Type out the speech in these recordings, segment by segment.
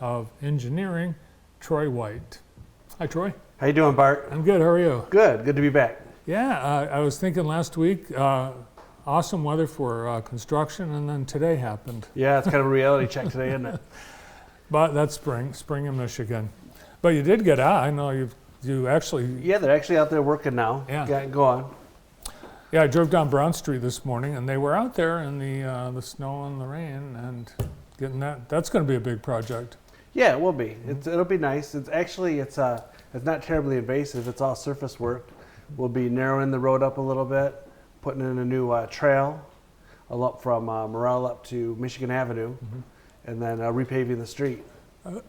of Engineering, Troy White. Hi, Troy. How you doing, Bart? I'm good. How are you? Good. Good to be back. Yeah, I was thinking last week, awesome weather for construction, and then today happened. Yeah, it's kind of a reality check today, isn't it? But that's spring in Michigan. But you did get out. I know you actually. Yeah, they're actually out there working now. Yeah. Go on. Yeah, I drove down Brown Street this morning, and they were out there in the snow and the rain, and getting that. That's going to be a big project. Yeah, it will be. It'll be nice. It's not terribly invasive. It's all surface work. We'll be narrowing the road up a little bit, putting in a new trail, from Morrell up to Michigan Avenue, and then repaving the street.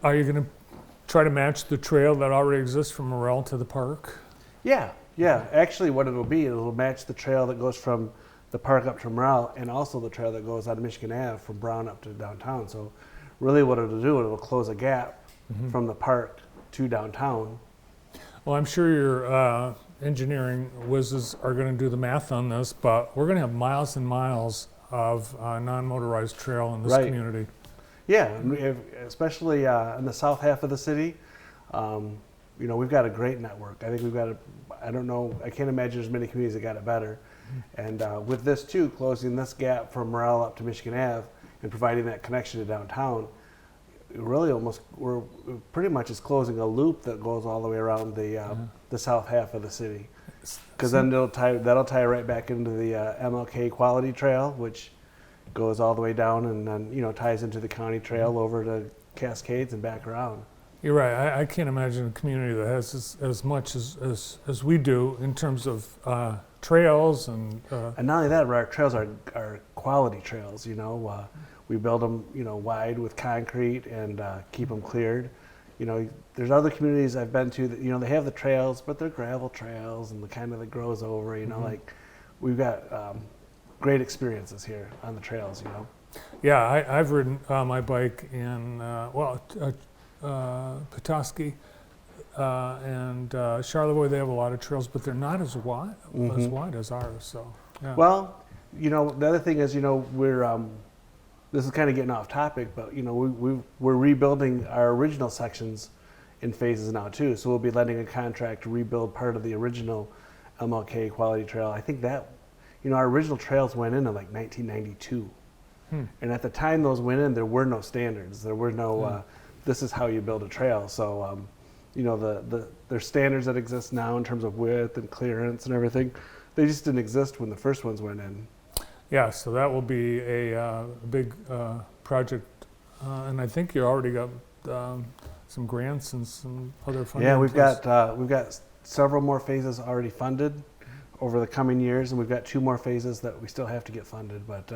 Are you going to try to match the trail that already exists from Morrell to the park? Yeah. Actually, what it'll match the trail that goes from the park up to Morrell, and also the trail that goes out of Michigan Ave from Brown up to downtown. So, really, what it'll do, it'll close a gap from the park to downtown. Well, I'm sure your engineering whizzes are going to do the math on this, but we're going to have miles and miles of non-motorized trail in this community. Yeah, especially in the south half of the city. We've got a great network. I think we've got I can't imagine there's many communities that got it better. And with this too, closing this gap from Morrell up to Michigan Ave and providing that connection to downtown, we're pretty much is closing a loop that goes all the way around the south half of the city. Because then that'll tie right back into the MLK Quality Trail, which goes all the way down and then ties into the county trail over to Cascades and back around. You're right. I can't imagine a community that has as much as we do in terms of trails and. And not only that, but our trails are quality trails. We build them wide with concrete and keep them cleared. There's other communities I've been to that they have the trails, but they're gravel trails and the kind of that grows over. Like we've got great experiences here on the trails. Yeah, I've ridden my bike in Petoskey and Charlevoix. They have a lot of trails, but they're not as wide as ours. So, yeah. Well, the other thing is, we're this is kind of getting off topic, but we're rebuilding our original sections in phases now too. So we'll be letting a contract rebuild part of the original MLK Quality Trail. I think that our original trails went in like 1992, and at the time those went in, there were no standards. There were no. This is how you build a trail. So, there's standards that exist now in terms of width and clearance and everything. They just didn't exist when the first ones went in. Yeah, so that will be a big project, and I think you already got some grants and some other funding. Yeah, we've got several more phases already funded over the coming years, and we've got 2 more phases that we still have to get funded. But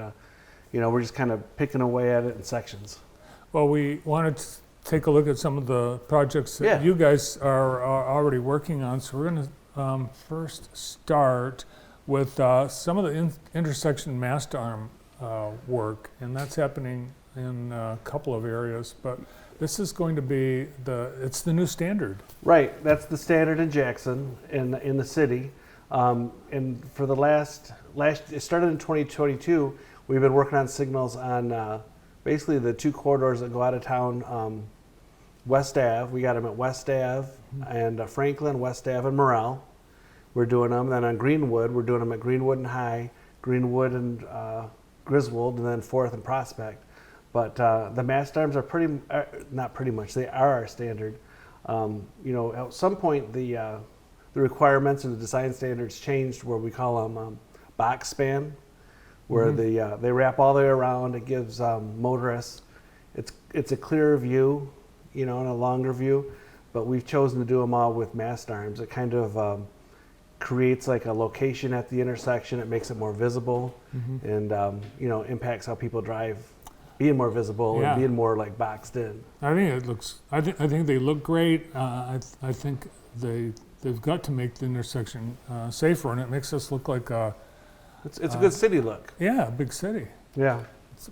we're just kind of picking away at it in sections. Well, we wanted to take a look at some of the projects that you guys are already working on. So we're going to first start with some of the intersection mast arm work, and that's happening in a couple of areas. But this is going to be it's the new standard. Right, that's the standard in Jackson in the city. And for the last it started in 2022. We've been working on signals on basically the 2 corridors that go out of town. West Ave, we got them at West Ave and Franklin, West Ave and Morrell. We're doing them. Then on Greenwood, we're doing them at Greenwood and High, Greenwood and Griswold, and then 4th and Prospect. But the mast arms are not pretty much, they are our standard. At some point the requirements and the design standards changed where we call them box span, where they wrap all the way around. It gives motorists, it's a clearer view, and a longer view, but we've chosen to do them all with mast arms. It kind of creates like a location at the intersection. It makes it more visible, and impacts how people drive, being more visible and being more like boxed in. I think they look great. I think they've got to make the intersection safer, and it makes us look like it's a good city look. Yeah, a big city. Yeah.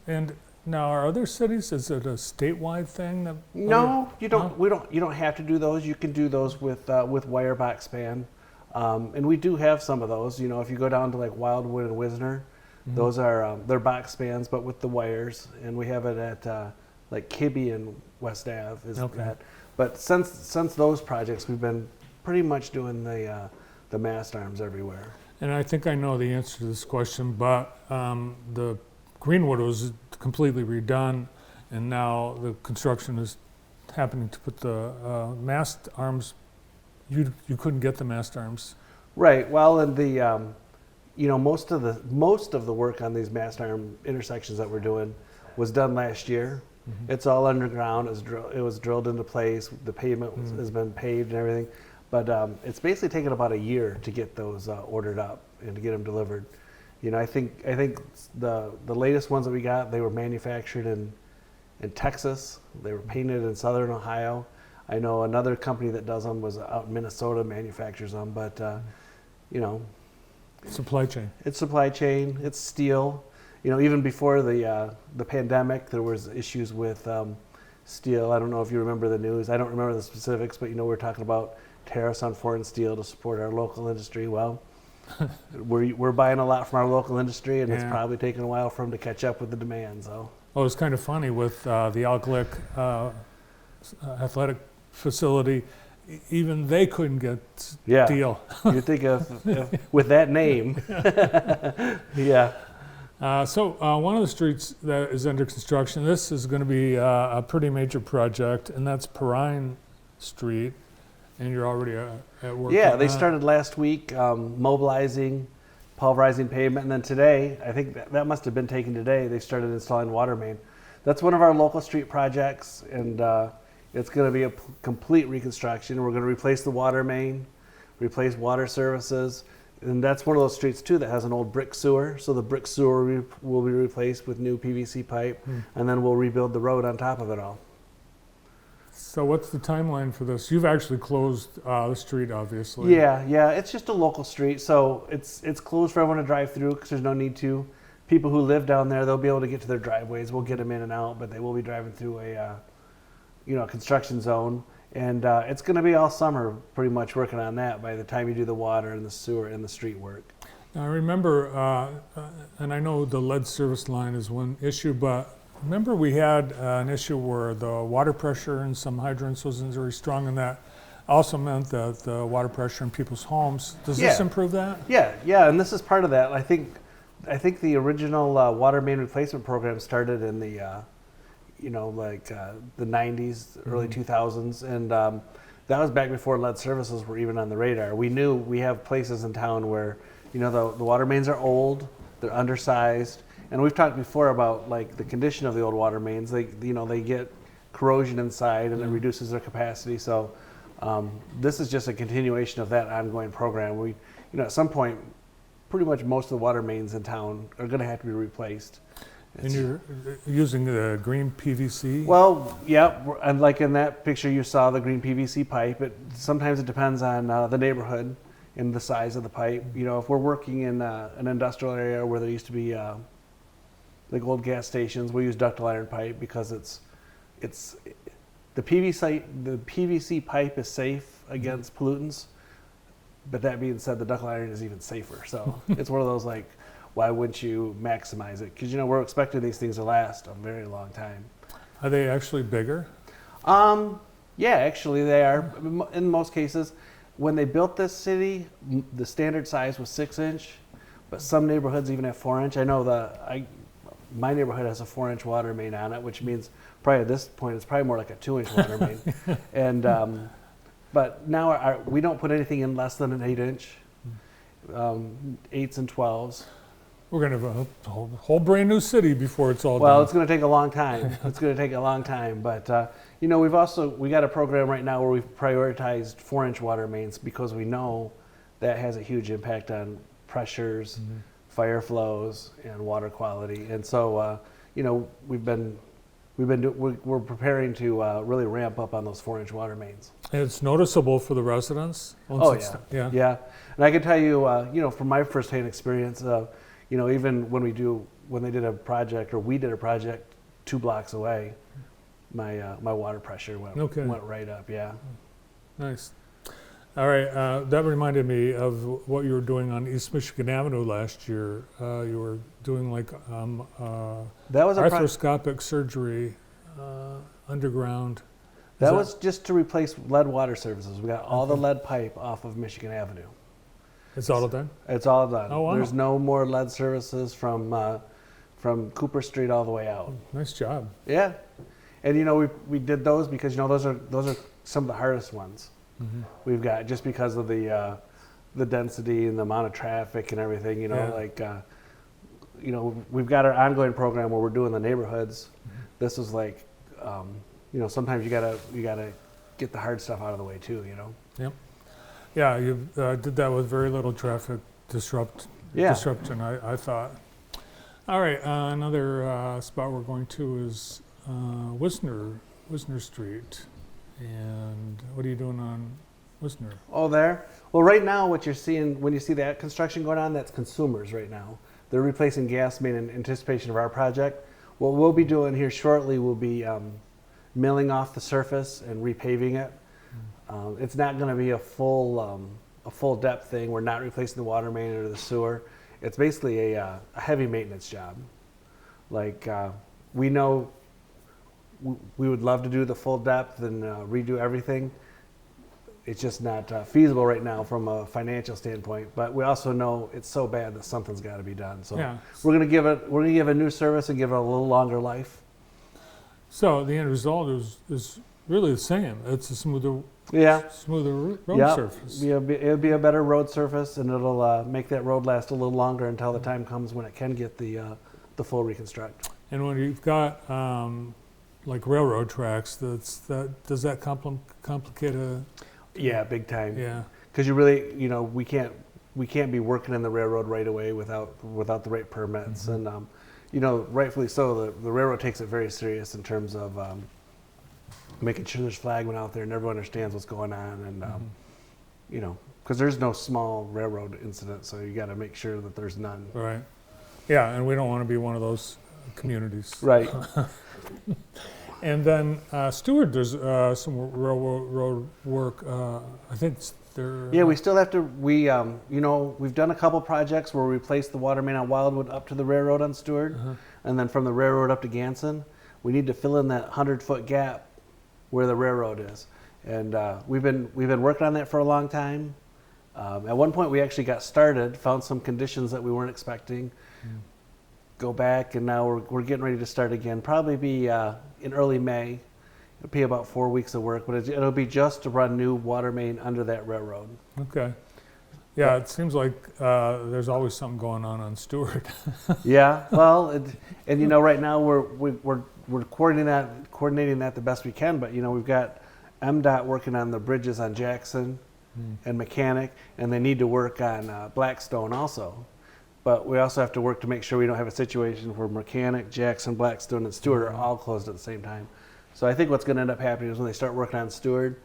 And now, are other cities? Is it a statewide thing? No, you don't. No? You don't have to do those. You can do those with wire box span, and we do have some of those. If you go down to like Wildwood and Wisner, those are they're box spans, but with the wires. And we have it at like Kibbe and West Ave is Okay. that. But since those projects, we've been pretty much doing the mast arms everywhere. And I think I know the answer to this question, but the Greenwood was completely redone, and now the construction is happening to put the mast arms. You couldn't get the mast arms. Right. Well, and the most of the work on these mast arm intersections that we're doing was done last year. Mm-hmm. It's all underground. It was drilled into place. The pavement has been paved and everything. But it's basically taken about a year to get those ordered up and to get them delivered. I think the latest ones that we got, they were manufactured in Texas. They were painted in Southern Ohio. I know another company that does them was out in Minnesota, manufactures them. But Supply chain. it's supply chain. It's steel. Even before the pandemic, there was issues with steel. I don't know if you remember the news. I don't remember the specifics, but we're talking about tariffs on foreign steel to support our local industry. Well, we're buying a lot from our local industry, and it's Yeah. probably taking a while for them to catch up with the demand. So Well, it's kind of funny with the Alglick athletic facility. Even they couldn't get yeah, steel. you think of with that name, yeah. So one of the streets that is under construction, this is going to be a pretty major project, and that's Perrine Street, and you're already at work. Yeah, on they that. started last week mobilizing, pulverizing pavement, and then today, I think that must have been taken today, they started installing water main. That's one of our local street projects, and it's going to be a complete reconstruction. We're going to replace the water main, replace water services, and that's one of those streets too that has an old brick sewer. So the brick sewer will be replaced with new PVC pipe, and then we'll rebuild the road on top of it all. So what's the timeline for this? You've actually closed the street, obviously. Yeah, it's just a local street, so it's closed for everyone to drive through because there's no need to. People who live down there, they'll be able to get to their driveways. We'll get them in and out, but they will be driving through a construction zone, and it's going to be all summer pretty much working on that by the time you do the water and the sewer and the street work. Now, I remember, and I know the lead service line is one issue, but remember we had an issue where the water pressure in some hydrants wasn't very strong, and that also meant that the water pressure in people's homes. Does this Yeah. improve that? Yeah, and this is part of that. I think the original water main replacement program started in the the 90s, early 2000s, and that was back before lead services were even on the radar. We knew we have places in town where the water mains are old, they're undersized, and we've talked before about like the condition of the old water mains. They get corrosion inside, and it reduces their capacity. So this is just a continuation of that ongoing program. We at some point, pretty much most of the water mains in town are going to have to be replaced. And you're using the green PVC? Well, yeah, and like in that picture you saw the green PVC pipe. Sometimes it depends on the neighborhood and the size of the pipe. If we're working in an industrial area where there used to be like old gas stations, we use ductile iron pipe because it's the PVC pipe is safe against pollutants. But that being said, the ductile iron is even safer. So it's one of those like, why wouldn't you maximize it? Because we're expecting these things to last a very long time. Are they actually bigger? Yeah, actually they are. In most cases, when they built this city, the standard size was 6-inch, but some neighborhoods even have 4-inch. I know my neighborhood has a 4-inch water main on it, which means probably at this point it's probably more like a 2-inch water main. And but now we don't put anything in less than an 8-inch, 8s and 12s. We're going to have a whole brand new city before it's all Well, done. it's going to take a long time. It's going to take a long time. But, we got a program right now where we've prioritized 4-inch water mains because we know that has a huge impact on pressures, fire flows, and water quality. And so, we're preparing to really ramp up on those 4-inch water mains. And it's noticeable for the residents? Yeah. Yeah. And I can tell you, from my firsthand experience, even when they did a project or we did a project 2 blocks away, my water pressure went right up. Yeah. Nice. All right. That reminded me of what you were doing on East Michigan Avenue last year. You were doing like That was arthroscopic surgery. underground? That was just to replace lead water services. We got all the lead pipe off of Michigan Avenue. It's all done? It's all done. Oh, wow. There's no more lead services from Cooper Street all the way out. Nice job. Yeah, and we did those because those are some of the hardest ones we've got, just because of the density and the amount of traffic and everything. We've got our ongoing program where we're doing the neighborhoods. This is like, sometimes you gotta get the hard stuff out of the way too. Yep. Yeah, you did that with very little traffic disruption, I thought. All right, another spot we're going to is Wisner Street. And what are you doing on Wisner? Oh, there? Well, right now what you're seeing, when you see that construction going on, that's consumers right now. They're replacing gas main in anticipation of our project. What we'll be doing here shortly will be milling off the surface and repaving it. It's not going to be a full depth thing. We're not replacing the water main or the sewer. It's basically a heavy maintenance job. Like we know we would love to do the full depth and redo everything. It's just not feasible right now from a financial standpoint. But we also know it's so bad that something's got to be done. So we're going to give a new service and give it a little longer life. So the end result is really the same. It's a smoother road surface. It'll be a better road surface, and it'll make that road last a little longer until the time comes when it can get the full reconstruct. And when you've got like railroad tracks, does that complicate a? Yeah, big time. Yeah, because you really, we can't be working in the railroad right away without the right permits, and rightfully so. The railroad takes it very serious in terms of making sure there's flagmen out there and everyone understands what's going on, and because there's no small railroad incident, so you got to make sure that there's none. Right. Yeah, and we don't want to be one of those communities. Right. And then Stewart, there's some railroad work. I think there. Yeah, we still have to. We've done a couple projects where we replaced the water main on Wildwood up to the railroad on Stewart, and then from the railroad up to Ganson. We need to fill in that 100-foot gap where the railroad is, and we've been working on that for a long time. At one point, we actually got started, found some conditions that we weren't expecting. Go back, and now we're getting ready to start again. Probably be in early May. It'll be about 4 weeks of work, but it'll be just to run new water main under that railroad. Okay. Yeah, it seems like there's always something going on Stewart. Yeah, well, right now we're coordinating that the best we can, but we've got MDOT working on the bridges on Jackson and Mechanic, and they need to work on Blackstone also. But we also have to work to make sure we don't have a situation where Mechanic, Jackson, Blackstone, and Stewart are all closed at the same time. So I think what's going to end up happening is when they start working on Stewart,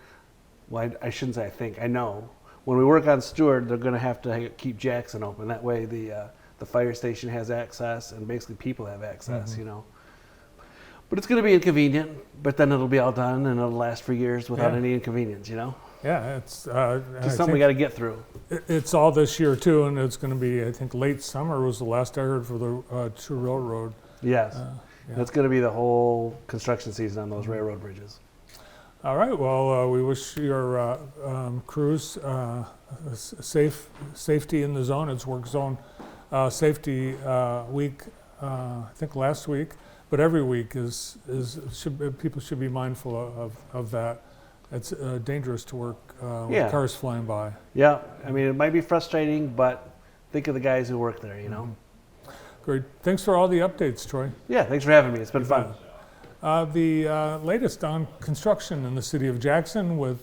well, I shouldn't say I think, I know. When we work on Stewart, they're going to have to keep Jackson open. That way the fire station has access, and basically people have access, But it's going to be inconvenient, but then it'll be all done, and it'll last for years without any inconvenience, Yeah, it's just something we got to get through. It's all this year too, and it's going to be, I think, late summer was the last I heard for the true railroad. Yes, that's going to be the whole construction season on those railroad bridges. All right. Well, we wish your crews safety in the zone. It's work zone safety week. I think last week, but every week people should be mindful of that. It's dangerous to work with cars flying by. Yeah, I mean, it might be frustrating, but think of the guys who work there, Great. Thanks for all the updates, Troy. Yeah, thanks for having me. It's been fun. The latest on construction in the city of Jackson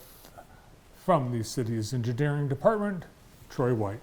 from the city's engineering department, Troy White.